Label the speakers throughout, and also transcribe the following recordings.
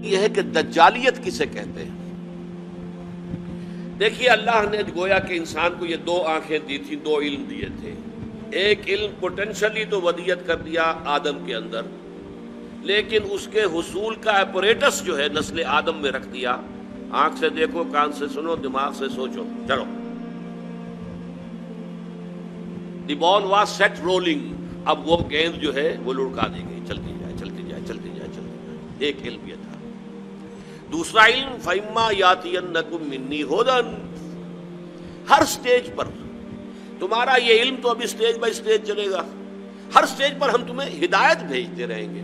Speaker 1: یہ ہے کہ دجالیت کسے کہتے ہیں۔ دیکھیے اللہ نے گویا کہ انسان کو یہ دو آنکھیں دی تھی، دو علم دیے تھے۔ ایک علم پوٹینشلی تو ودیت کر دیا آدم کے اندر، لیکن اس کے حصول کا اپریٹس جو ہے نسل آدم میں رکھ دیا۔ آنکھ سے دیکھو، کان سے سنو، دماغ سے سوچو، چلو۔ دی بال واز سیٹ رولنگ، اب وہ گیند جو ہے وہ لڑکا دی گئی، چلتی جائے چلتی جائے چلتی جائے چلتی جائے۔ ایک علم یہ تھا۔ دوسرا علم فَإِمَّا يَأْتِيَنَّكُم مِّنِّي هُدًى، ہر سٹیج پر تمہارا یہ علم تو ابھی سٹیج بائی سٹیج چلے گا، ہر سٹیج پر ہم تمہیں ہدایت بھیجتے رہیں گے۔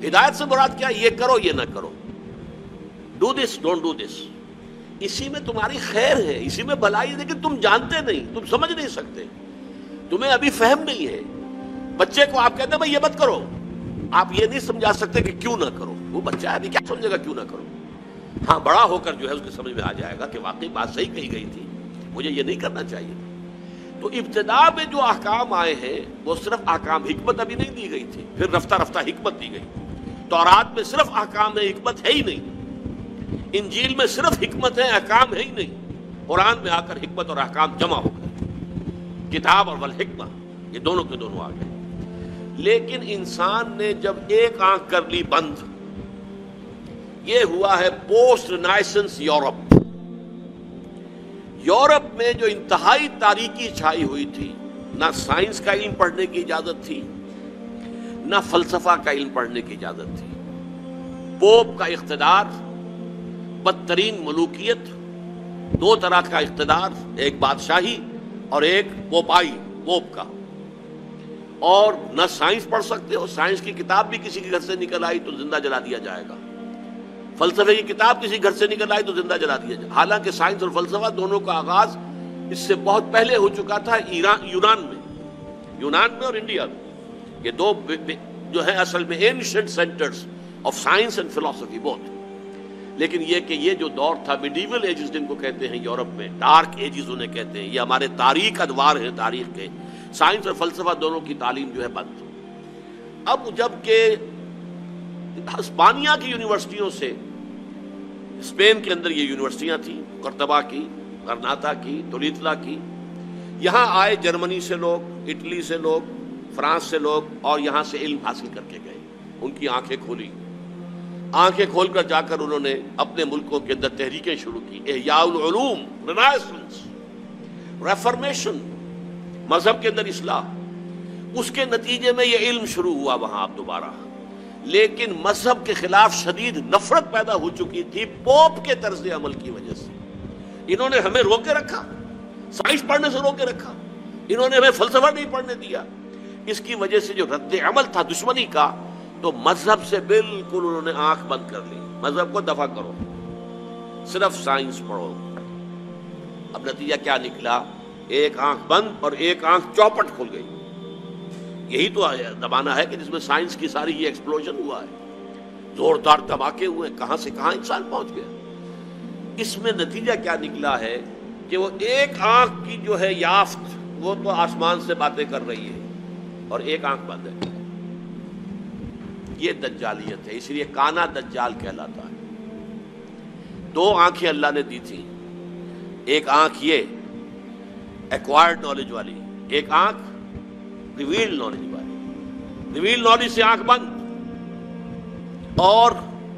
Speaker 1: ہدایت سے مراد کیا؟ یہ کرو یہ نہ کرو، do this don't do this, اسی میں تمہاری خیر ہے، اسی میں بھلائی ہے، لیکن تم جانتے نہیں، تم سمجھ نہیں سکتے، تمہیں ابھی فہم نہیں ہے۔ بچے کو آپ کہتے ہیں بھائی یہ مت کرو، آپ یہ نہیں سمجھا سکتے کہ کیوں نہ کرو، وہ بچہ ابھی کیا سمجھے گا کیوں نہ کرو۔ ہاں بڑا ہو کر جو ہے اس کی سمجھ میں آ جائے گا کہ واقعی بات صحیح کہی گئی تھی، مجھے یہ نہیں کرنا چاہیے تھا۔ تو ابتدا میں جو احکام آئے ہیں وہ صرف احکام، حکمت ابھی نہیں دی گئی تھی، پھر رفتہ رفتہ حکمت دی گئی۔ تورات میں صرف احکام ہے، حکمت ہے ہی نہیں۔ انجیل میں صرف حکمت ہے، احکام ہے ہی نہیں۔ قرآن میں آ کر حکمت اور احکام جمع ہو گئے، کتاب اور والحکمہ یہ دونوں کے دونوں آ گئے۔ لیکن انسان نے جب ایک آنکھ کر لی بند، یہ ہوا ہے پوسٹ رینائسنس یورپ۔ یورپ میں جو انتہائی تاریکی چھائی ہوئی تھی، نہ سائنس کا علم پڑھنے کی اجازت تھی، نہ فلسفہ کا علم پڑھنے کی اجازت تھی۔ پوپ کا اقتدار، بدترین ملوکیت، دو طرح کا اقتدار، ایک بادشاہی اور ایک پوپائی، پوپ کا۔ اور نہ سائنس پڑھ سکتے ہو، سائنس کی کتاب بھی کسی کے گھر سے نکل آئی تو زندہ جلا دیا جائے گا، فلسفے کی کتاب کسی گھر سے نکل آئی تو زندہ جلا دیا جائے۔ حالانکہ سائنس اور فلسفہ دونوں کا آغاز اس سے بہت پہلے ہو چکا تھا یونان میں اور انڈیا میں۔ یہ دو جو ہے اصل میں ancient centres of science and فلسفی بوتھ۔ لیکن یہ کہ یہ جو دور تھا میڈیول ایجز جن کو کہتے ہیں یورپ میں، ڈارک ایجز انہیں کہتے ہیں، یہ ہمارے تاریخ ادوار ہیں تاریخ کے، سائنس اور فلسفہ دونوں کی تعلیم جو ہے بند۔ اب جب کہ ہسپانیہ کی یونیورسٹیوں سے، اسپین کے اندر یہ یونیورسٹیاں تھیں، قرطبہ کی، غرناطہ کی، تولیتلا کی، یہاں آئے جرمنی سے لوگ، اٹلی سے لوگ، فرانس سے لوگ، اور یہاں سے علم حاصل کر کے گئے۔ ان کی آنکھیں کھولی، آنکھیں کھول کر جا کر انہوں نے اپنے ملکوں کے اندر تحریکیں شروع کی، احیاء العلوم، رینائسنس، ریفارمیشن، مذہب کے اندر اصلاح۔ اس کے نتیجے میں یہ علم شروع ہوا وہاں اب دوبارہ، لیکن مذہب کے خلاف شدید نفرت پیدا ہو چکی تھی پوپ کے طرز عمل کی وجہ سے۔ انہوں نے ہمیں روکے رکھا، سائنس پڑھنے سے روکے رکھا، انہوں نے ہمیں فلسفہ نہیں پڑھنے دیا۔ اس کی وجہ سے جو رد عمل تھا دشمنی کا، تو مذہب سے بالکل انہوں نے آنکھ بند کر لی، مذہب کو دفع کرو، صرف سائنس پڑھو۔ اب نتیجہ کیا نکلا؟ ایک آنکھ بند اور ایک آنکھ چوپٹ کھل گئی۔ یہی تو زمانہ ہے کہ جس میں سائنس کی ساری یہ ایکسپلوژن ہوا ہے، زوردار دھماکے ہوئے، کہاں سے کہاں انسان پہنچ گیا۔ اس میں نتیجہ کیا نکلا ہے کہ وہ ایک آنکھ کی جو ہے یافت، وہ تو آسمان سے باتیں کر رہی ہے اور ایک آنکھ بند ہے۔ یہ دجالیت ہے، اس لیے کانا دجال کہلاتا ہے۔ دو آنکھیں اللہ نے دی تھی، ایک آنکھ یہ ایکوائرڈ نالج والی، ایک آنکھ ریویل نالج والی۔ ریویل نالج سے آنکھ بند اور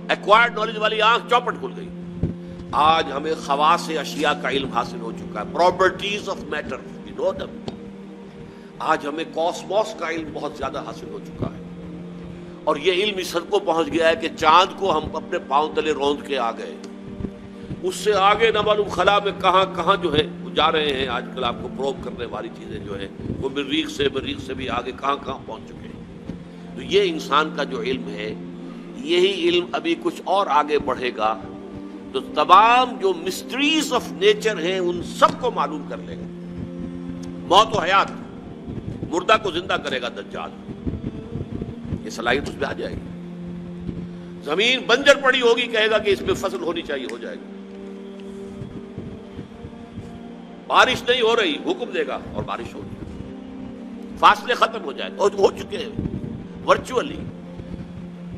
Speaker 1: ایکوائرڈ نالج والی آنکھ چوپٹ کھل گئی۔ آج ہمیں خواص اشیاء کا علم حاصل ہو چکا ہے، پراپرٹیز آف میٹر، وی نو دم۔ آج ہمیں کاسموس کا علم بہت زیادہ حاصل ہو چکا ہے، اور یہ علم اس حد کو پہنچ گیا ہے کہ چاند کو ہم اپنے پاؤں تلے روند کے آ گئے۔ اس سے آگے نہ معلوم خلا میں کہاں کہاں جو ہے وہ جا رہے ہیں۔ آج کل آپ کو پروب کرنے والی چیزیں جو ہیں وہ مریخ سے بھی آگے کہاں کہاں پہنچ چکے ہیں۔ تو یہ انسان کا جو علم ہے، یہی علم ابھی کچھ اور آگے بڑھے گا تو تمام جو مسٹریز آف نیچر ہیں ان سب کو معلوم کر لے گا۔ موت و حیات، مردہ کو زندہ کرے گا دجال، یہ صلاحیت اس میں آ جائے گی۔ زمین بنجر پڑی ہوگی، کہے گا کہ اس میں فصل ہونی چاہیے، ہو جائے گی۔ بارش نہیں ہو رہی، حکم دے گا اور بارش ہوگی، فاصلے ختم ہو جائے، اور ہو چکے ہیں virtually.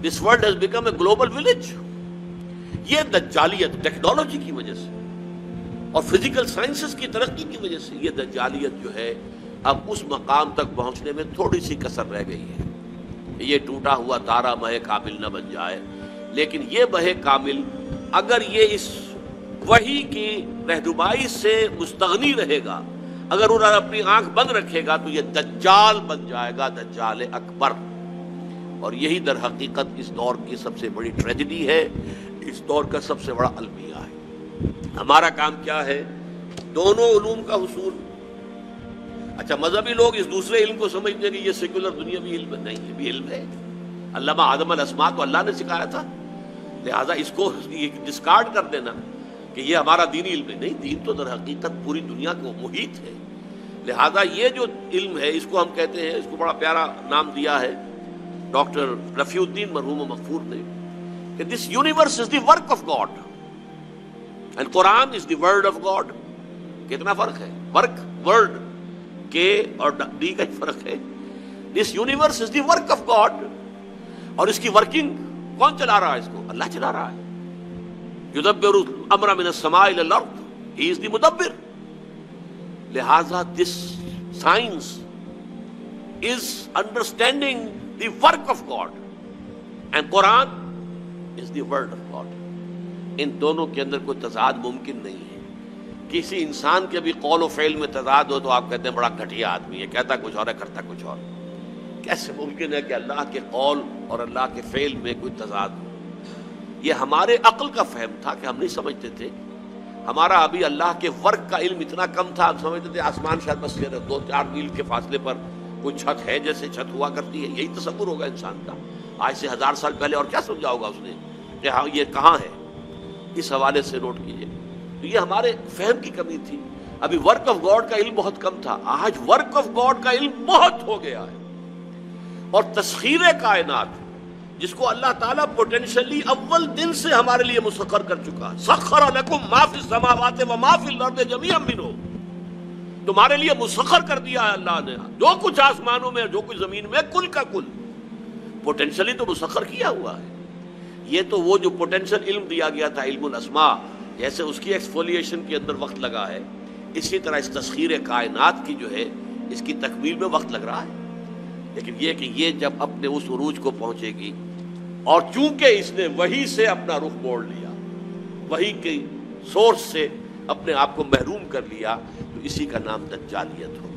Speaker 1: This world has become a global village. یہ دجالیت ٹیکنالوجی کی وجہ سے اور فزیکل سائنسز کی ترقی کی وجہ سے یہ دجالیت جو ہے اب اس مقام تک پہنچنے میں تھوڑی سی کسر رہ گئی ہے. یہ ٹوٹا ہوا تارا مہ کامل نہ بن جائے، لیکن یہ مہ کامل اگر یہ اس وحی کی رہنمائی سے مستغنی رہے گا، اگر انہوں نے اپنی آنکھ بند رکھے گا، تو یہ دجال بن جائے گا، دجال اکبر. اور یہی در حقیقت اس دور کی سب سے بڑی ٹریجڈی ہے، اس دور کا سب سے بڑا المیہ ہے. ہمارا کام کیا ہے؟ دونوں علوم کا حصول. اچھا، مذہبی لوگ اس دوسرے علم کو سمجھتے ہیں کہ یہ سیکولر دنیاوی علم نہیں، یہ بھی علم ہے. علامہ آدم الاسماء تو اللہ نے سکھایا تھا، لہٰذا اس کو ڈسکارڈ کر دینا کہ یہ ہمارا دینی علم ہے. نہیں، دین تو در حقیقت پوری دنیا کو محیط ہے. لہذا یہ جو علم ہے اس کو ہم کہتے ہیں، اس کو بڑا پیارا نام دیا ہے ڈاکٹر رفیع الدین مرحوم و مغفور نے، کہ this universe is the work of God and Quran is the word of God. کتنا فرق ہے؟ ورک، ورڈ کے اور ڈی کا فرق ہے. This universe is the work of God, اور اس کی ورکنگ کون چلا رہا ہے؟ اس کو اللہ چلا رہا ہے. یدبر الامر من السماء الى الارض، ہی از دی مدبر. لہذا this science is understanding the work of God and Quran is the word of God. ان دونوں کے اندر کوئی تضاد ممکن نہیں ہے. کسی انسان کے بھی قول و فعل میں تضاد ہو تو آپ کہتے ہیں بڑا گھٹیا آدمی ہے، کہتا کچھ اور ہے کرتا کچھ اور. کیسے ممکن ہے کہ اللہ کے قول اور اللہ کے فعل میں کوئی تضاد ہو؟ یہ ہمارے عقل کا فہم تھا کہ ہم نہیں سمجھتے تھے. ہمارا ابھی اللہ کے ورک کا علم اتنا کم تھا، ہم سمجھتے تھے آسمان شاید بس 2-4 میل کے فاصلے پر کوئی چھت ہے، جیسے چھت ہوا کرتی ہے. یہی تصور ہوگا انسان کا. آج سے 1000 سال پہلے اور کیا سمجھا ہوگا اس نے کہ ہاں یہ کہاں ہے؟ اس حوالے سے نوٹ کیجئے. تو یہ ہمارے فہم کی کمی تھی. ابھی ورک آف گاڈ کا علم بہت کم تھا، آج ورک آف گاڈ کا علم بہت ہو گیا ہے. اور تسخیر کائنات جس کو اللہ تعالیٰ پوٹینشلی اول دن سے ہمارے لیے مسخر کر چکا. سخر لکم ما فی السماوات و ما فی الارض جميعا منہ، تمہارے لیے مسخر کر دیا ہے اللہ نے جو کچھ آسمانوں میں جو کچھ زمین میں، کل کا کل پوٹینشلی تو مسخر کیا ہوا ہے. یہ تو وہ جو پوٹینشل علم دیا گیا تھا علم الاسماء، جیسے اس کی ایکسفولیشن کے اندر وقت لگا ہے، اسی طرح اس تسخیر کائنات کی جو ہے اس کی تکمیل میں وقت لگ رہا ہے. لیکن یہ کہ یہ جب اپنے اس عروج کو پہنچے گی، اور چونکہ اس نے وحی سے اپنا رخ موڑ لیا، وحی کے سورس سے اپنے آپ کو محروم کر لیا، تو اسی کا نام دجالیت ہو.